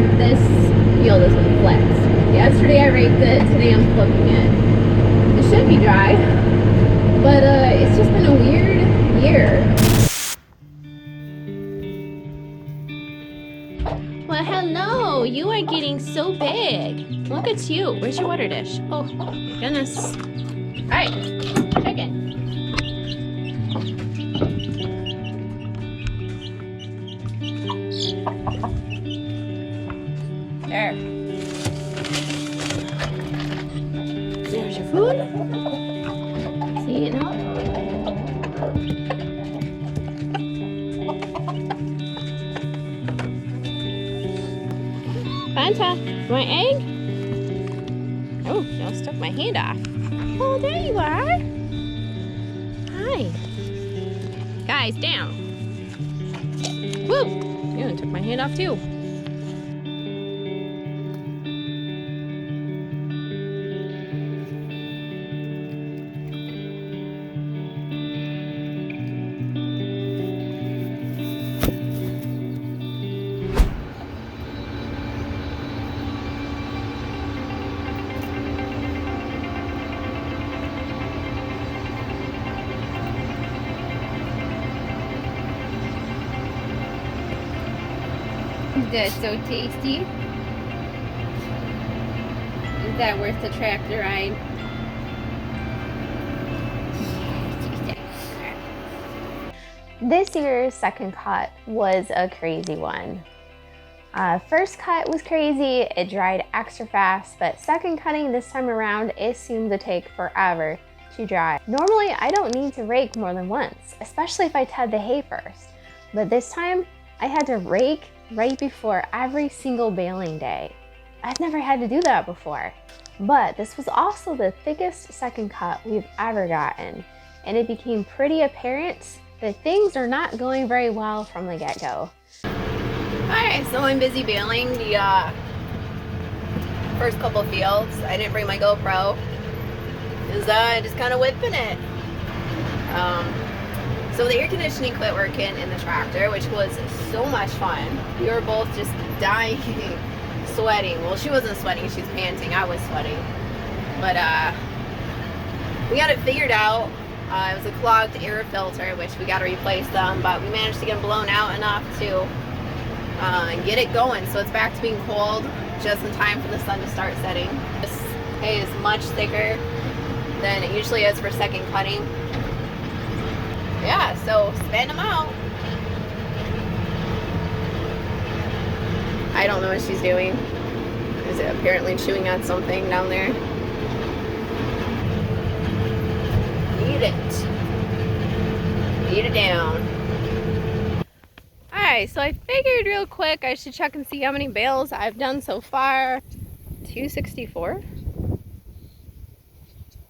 time this field has been flipped. Yesterday I raked it, today I'm flipping it. It should be dry, but it's just been a weird year. Well, hello, you are getting so big. Look at you. Where's your water dish? Oh, my goodness. All right, chicken. There. There's your food. See you now. Fanta, want egg? Oh, you almost took my hand off. Oh, there you are. Hi. Guys, down. Whoop. You took my hand off too. That's so tasty. Is that worth the tractor ride? This year's second cut was a crazy one. First cut was crazy, it dried extra fast, but second cutting this time around, it seemed to take forever to dry. Normally, I don't need to rake more than once, especially if I ted the hay first. But this time, I had to rake right before every single baling day. I've never had to do that before. But this was also the thickest second cut we've ever gotten, and it became pretty apparent that things are not going very well from the get-go. Alright, so I'm busy baling the first couple fields. I didn't bring my GoPro because just kind of whipping it. So the air conditioning quit working in the tractor, which was so much fun. We were both just dying, sweating. Well, she wasn't sweating, she was panting. I was sweating. But we got it figured out. It was a clogged air filter, which we got to replace them, but we managed to get them blown out enough to get it going. So it's back to being cold just in time for the sun to start setting. This hay is much thicker than it usually is for second cutting. Yeah, so spin them out. I don't know what she's doing. Is it apparently chewing on something down there? Eat it. Eat it down. Alright, so I figured real quick I should check and see how many bales I've done so far. 264.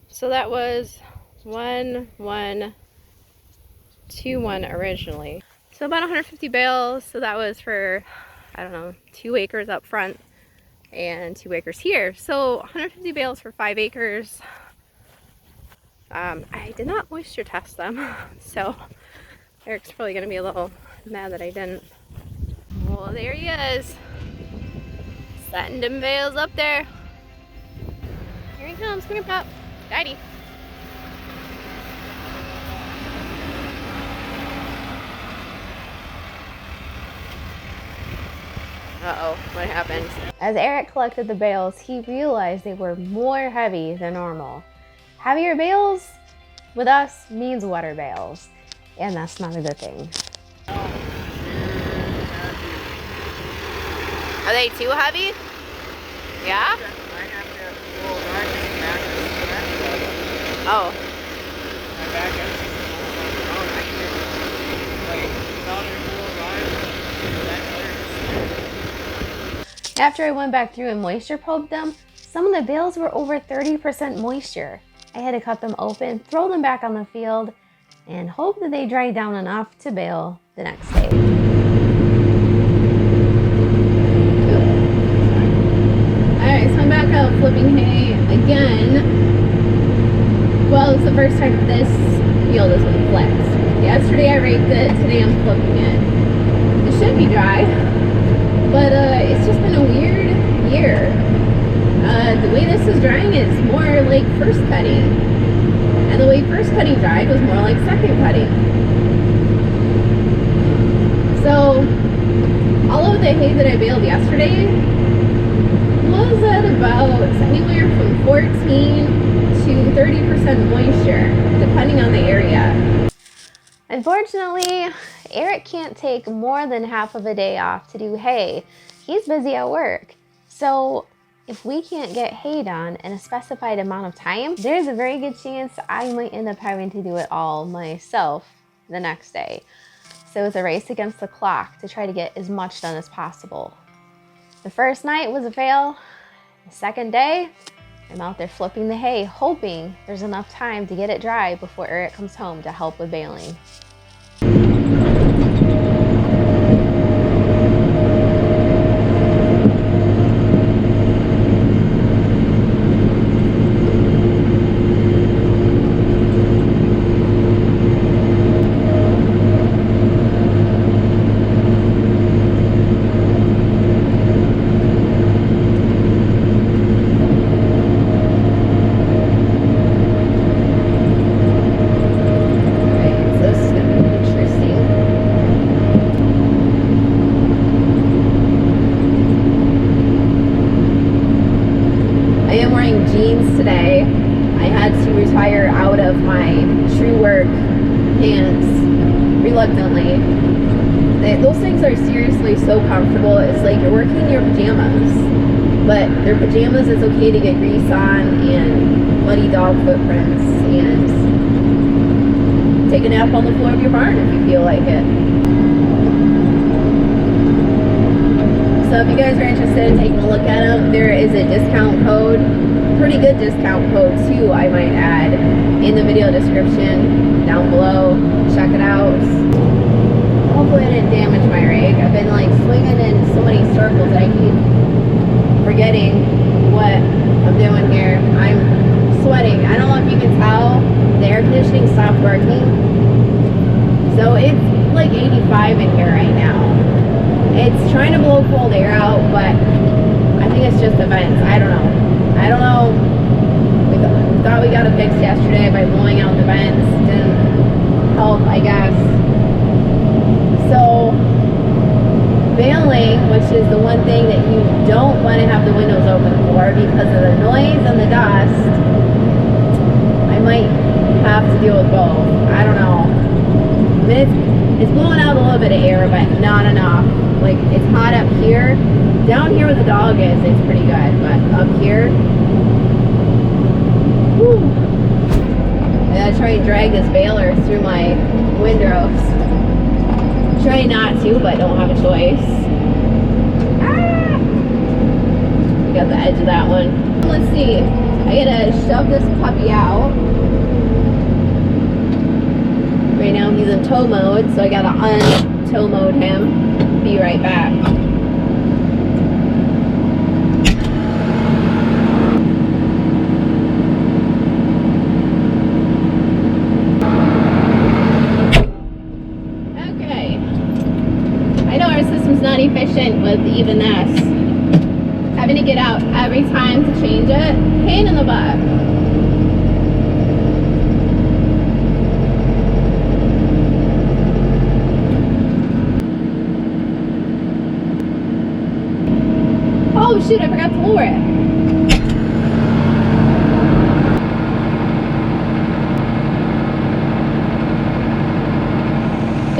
So that was 1,121 originally. So about 150 bales. So that was for, I don't know, 2 acres up front and 2 acres here. So 150 bales for 5 acres. I did not moisture test them, so Eric's probably going to be a little mad that I didn't. Well, there he is. Setting them bales up there. Here he comes. Come here, pup. Daddy. Uh-oh, what happened? As Eric collected the bales, he realized they were more heavy than normal. Heavier bales with us means wetter bales, and that's not a good thing. Are they too heavy? Yeah? Oh. After I went back through and moisture probed them, some of the bales were over 30% moisture. I had to cut them open, throw them back on the field, and hope that they dried down enough to bale the next day. Alright, so I'm back out flipping hay again. Well, it's the first time this field has been flipped. Yesterday I raked it, today I'm flipping it. It should be dry, But it's just been a weird year. The way this is drying is more like first cutting. And the way first cutting dried was more like second cutting. So, all of the hay that I baled yesterday was at about anywhere from 14 to 30% moisture, depending on the area. Unfortunately, Eric can't take more than half of a day off to do hay. He's busy at work. So if we can't get hay done in a specified amount of time, there's a very good chance I might end up having to do it all myself the next day. So it's a race against the clock to try to get as much done as possible. The first night was a fail. The second day, I'm out there flipping the hay, hoping there's enough time to get it dry before Eric comes home to help with baling. Today, I had to retire out of my true work pants reluctantly. Those things are seriously so comfortable. It's like you're working in your pajamas, but they're pajamas. It's okay to get grease on and muddy dog footprints and take a nap on the floor of your barn if you feel like it. So if you guys are interested in taking a look at them, there is a discount code. Pretty good discount code too, I might add, in the video description down below. Check it out. Hopefully I didn't damage my rig. I've been like swinging in so many circles that I keep forgetting what I'm doing here. I'm sweating. I don't know if you can tell, the air conditioning stopped working. So it's like 85 in here right now. It's trying to blow cold air out, but I think it's just the vents. I don't know. We thought we got it fixed yesterday by blowing out the vents. Didn't help, I guess. So, baling, which is the one thing that you don't want to have the windows open for because of the noise and the dust, I might have to deal with both. I don't know. I mean, it's blowing out a little bit of air, but not enough. Like, it's hot up here. Down here where the dog is, it's pretty good, but up here, whew. I gotta try and drag this baler through my windrows. Try not to, but don't have a choice. Ah! We got the edge of that one. Let's see. I gotta shove this puppy out. Right now he's in tow mode, so I gotta un-tow mode him. Be right back. Not efficient with even this. Having to get out every time to change it, pain in the butt. Oh shoot, I forgot to lower it.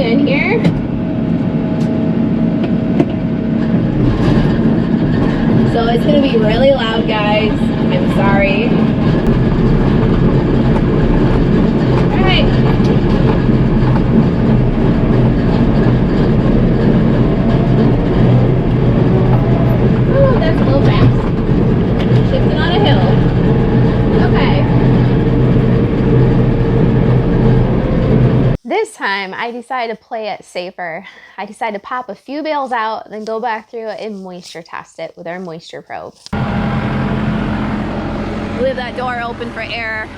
In here. So it's going to be really loud, guys. I'm sorry. Alright. Oh, that's a little fast. Shifting on a hill. Okay. This time, I decided to play it safer. I decided to pop a few bales out, then go back through it and moisture test it with our moisture probe. Leave that door open for air.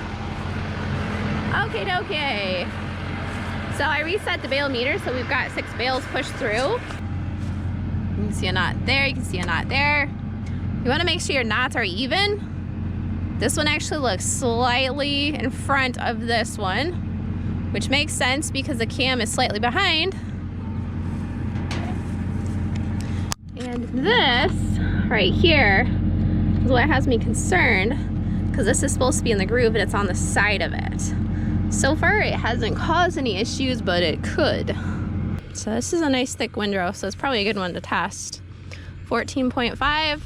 Okay. So I reset the bale meter, so we've got 6 bales pushed through. You can see a knot there, you can see a knot there. You want to make sure your knots are even. This one actually looks slightly in front of this one, which makes sense because the cam is slightly behind. And this right here is what has me concerned, because this is supposed to be in the groove and it's on the side of it. So far it hasn't caused any issues, but it could. So this is a nice thick windrow, so it's probably a good one to test. 14.5.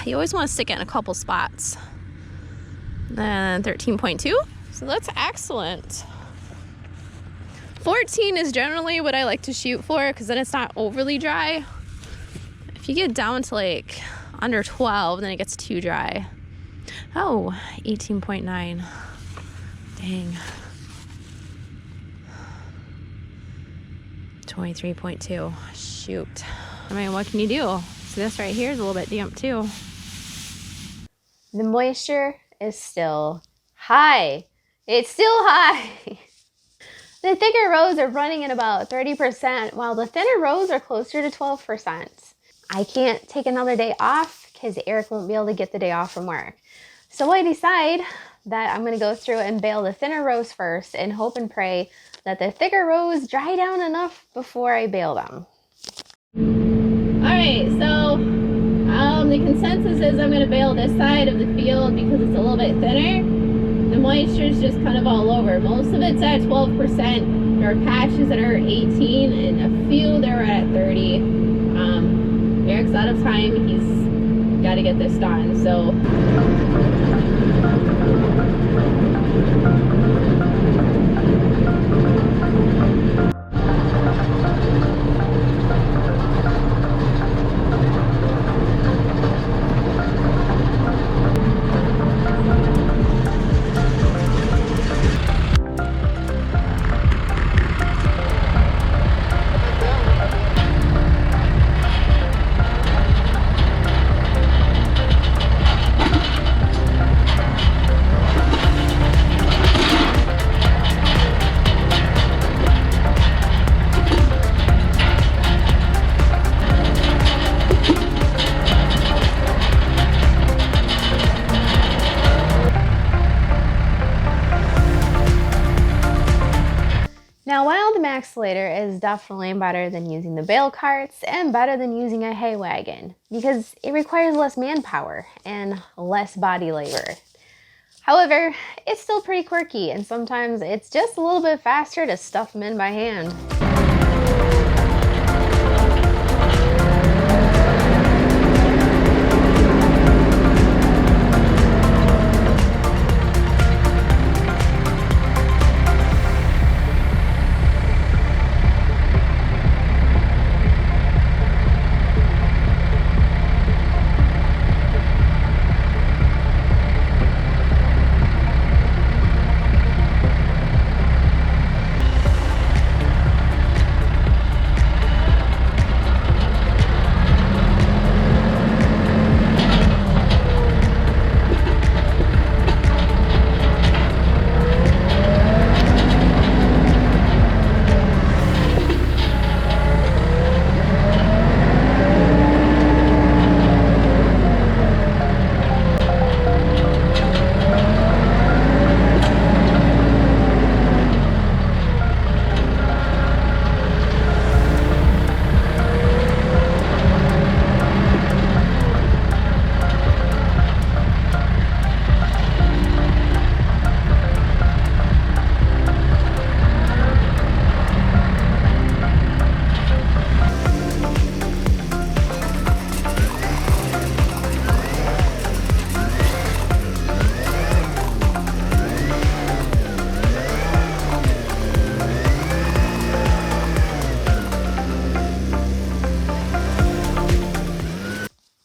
You always want to stick it in a couple spots. And 13.2, so that's excellent. 14 is generally what I like to shoot for, because then it's not overly dry. If you get down to like under 12, then it gets too dry. Oh, 18.9. Dang. 23.2. Shoot. I mean, what can you do? So this right here is a little bit damp too. The moisture is still high. It's still high. The thicker rows are running at about 30%, while the thinner rows are closer to 12%. I can't take another day off because Eric won't be able to get the day off from work. So I decide that I'm gonna go through and bale the thinner rows first and hope and pray that the thicker rows dry down enough before I bale them. All right, so the consensus is I'm gonna bale this side of the field because it's a little bit thinner. The moisture is just kind of all over. Most of it's at 12%. There are patches that are 18 and a few that are at 30. Eric's out of time. He's got to get this done. So. Now, while the Maxilator is definitely better than using the bale carts and better than using a hay wagon because it requires less manpower and less body labor. However, it's still pretty quirky and sometimes it's just a little bit faster to stuff them in by hand.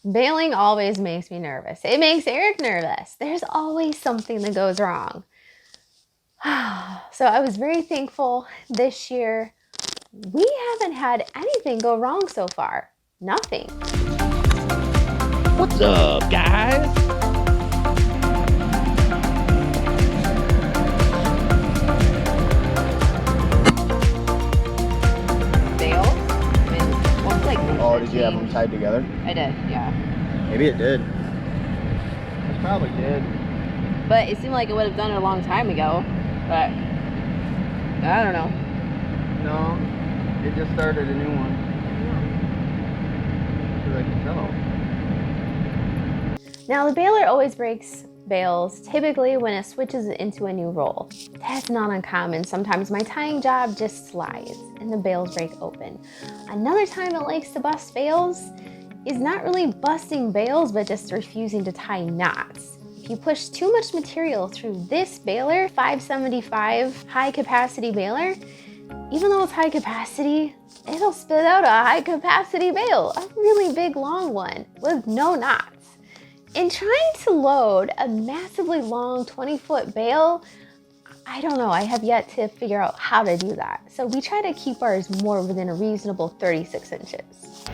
Baling always makes me nervous. It makes Eric nervous. There's always something that goes wrong. So I was very thankful this year. We haven't had anything go wrong so far. Nothing. What's up, guys? Bale in one place. tied together? I did, yeah. Maybe it did. It probably did. But it seemed like it would have done it a long time ago. But I don't know. No, it just started a new one. As I can tell. Now the baler always breaks bales, typically when it switches into a new roll. That's not uncommon. Sometimes my tying job just slides and the bales break open. Another time it likes to bust bales is not really busting bales, but just refusing to tie knots. If you push too much material through this baler, 575 high capacity baler, even though it's high capacity, it'll spit out a high capacity bale, a really big long one with no knots. In trying to load a massively long 20-foot bale, I don't know, I have yet to figure out how to do that. So we try to keep ours more within a reasonable 36 inches.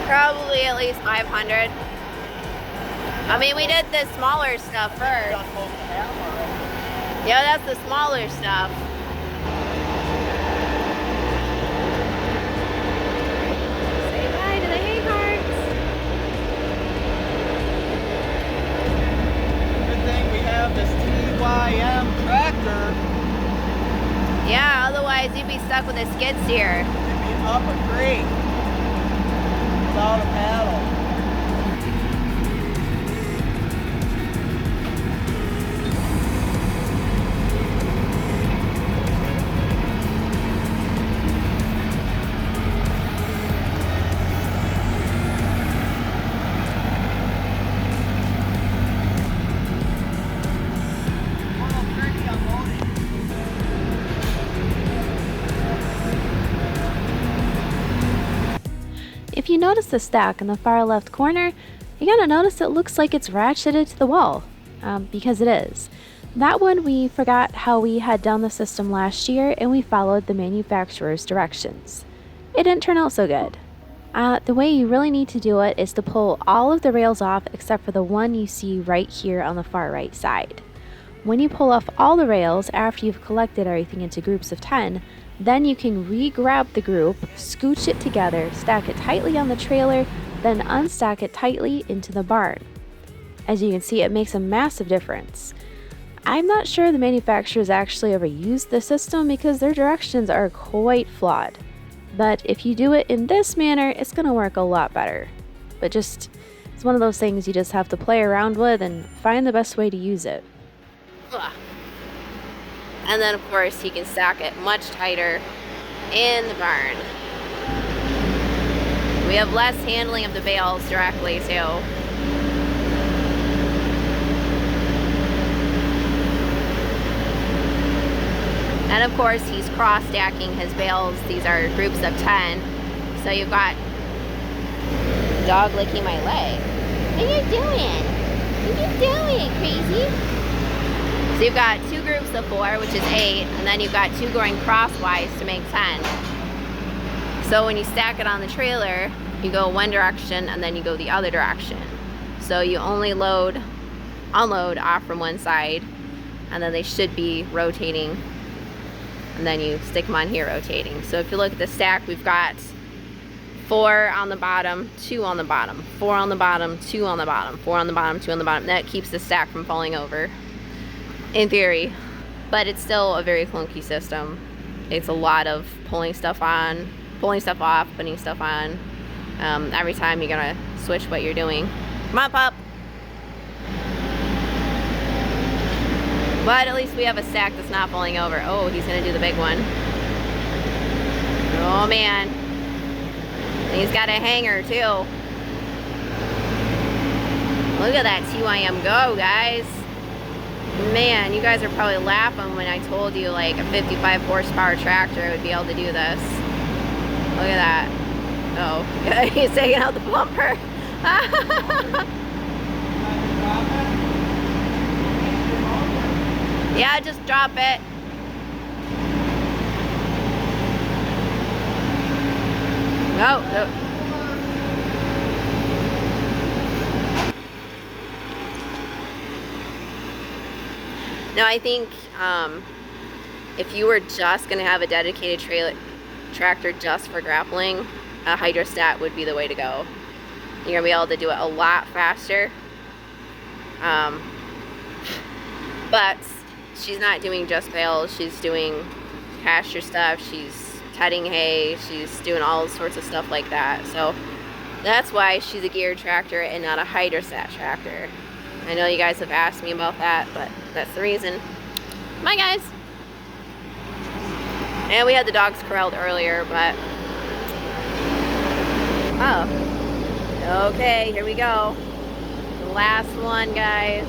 Probably at least 500. I mean, we did the smaller stuff first. Yeah, that's the smaller stuff. Say bye to the hay carts. Good thing we have this TYM tractor. Yeah, otherwise you'd be stuck with a skid steer. It'd be up a creek without a paddle. If you notice the stack in the far left corner, you gotta notice it looks like it's ratcheted to the wall, because it is. That one we forgot how we had done the system last year and we followed the manufacturer's directions. It didn't turn out so good. The way you really need to do it is to pull all of the rails off except for the one you see right here on the far right side. When you pull off all the rails after you've collected everything into groups of 10, then you can re-grab the group, scooch it together, stack it tightly on the trailer, then unstack it tightly into the barn. As you can see, it makes a massive difference. I'm not sure the manufacturers actually ever used the system because their directions are quite flawed. But if you do it in this manner, it's going to work a lot better. But it's one of those things you just have to play around with and find the best way to use it. Ugh. And then, of course, he can stack it much tighter in the barn. We have less handling of the bales directly, too. And, of course, he's cross-stacking his bales. These are groups of 10. So you've got dog licking my leg. What are you doing? What are you doing, crazy? So you've got two groups of 4, which is 8, and then you've got 2 going crosswise to make 10. So when you stack it on the trailer, you go one direction and then you go the other direction. So you only unload off from one side, and then they should be rotating, and then you stick them on here rotating. So if you look at the stack, we've got 4 on the bottom, 2 on the bottom, 4 on the bottom, 2 on the bottom, 4 on the bottom, 2 on the bottom. That keeps the stack from falling over. In theory, but it's still a very clunky system. It's a lot of pulling stuff on, pulling stuff off, putting stuff on. Every time you're gonna switch what you're doing. Come on, pup. But at least we have a stack that's not falling over. Oh, he's gonna do the big one. Oh man. And he's got a hanger too. Look at that TYM go, guys. Man, you guys are probably laughing when I told you like a 55 horsepower tractor would be able to do this. Look at that. Oh, he's taking out the bumper. Yeah, just drop it. No, no. No, I think if you were just going to have a dedicated tractor just for grappling, a hydrostat would be the way to go. You're going to be able to do it a lot faster. But she's not doing just bales. She's doing pasture stuff. She's cutting hay. She's doing all sorts of stuff like that. So that's why she's a geared tractor and not a hydrostat tractor. I know you guys have asked me about that, but that's the reason. Bye, guys. And we had the dogs corralled earlier, but... Oh. Okay, here we go. The last one, guys.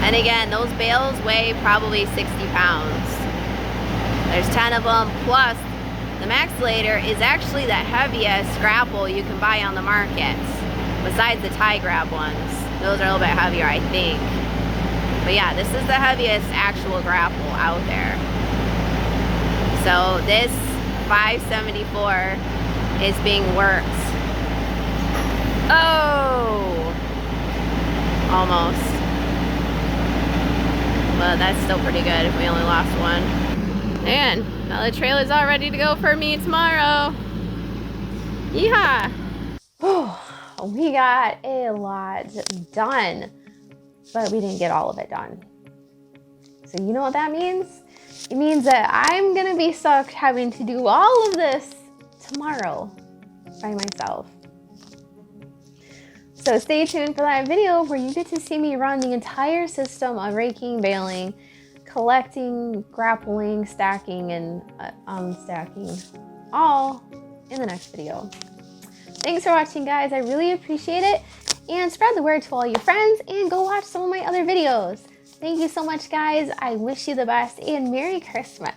And again, those bales weigh probably 60 pounds. There's 10 of them, plus the Maxlator is actually the heaviest grapple you can buy on the market, besides the tie grab ones. Those are a little bit heavier, I think. But yeah, this is the heaviest actual grapple out there. So this 574 is being worked. Oh! Almost. But that's still pretty good if we only lost one. And now the trailer's all ready to go for me tomorrow. Yeehaw! We got a lot done, but we didn't get all of it done. So you know what that means? It means that I'm gonna be stuck having to do all of this tomorrow by myself. So stay tuned for that video where you get to see me run the entire system of raking, baling, collecting, grappling, stacking, and unstacking, all in the next video. Thanks for watching, guys. I really appreciate it. And spread the word to all your friends and go watch some of my other videos. Thank you so much, guys. I wish you the best and Merry Christmas.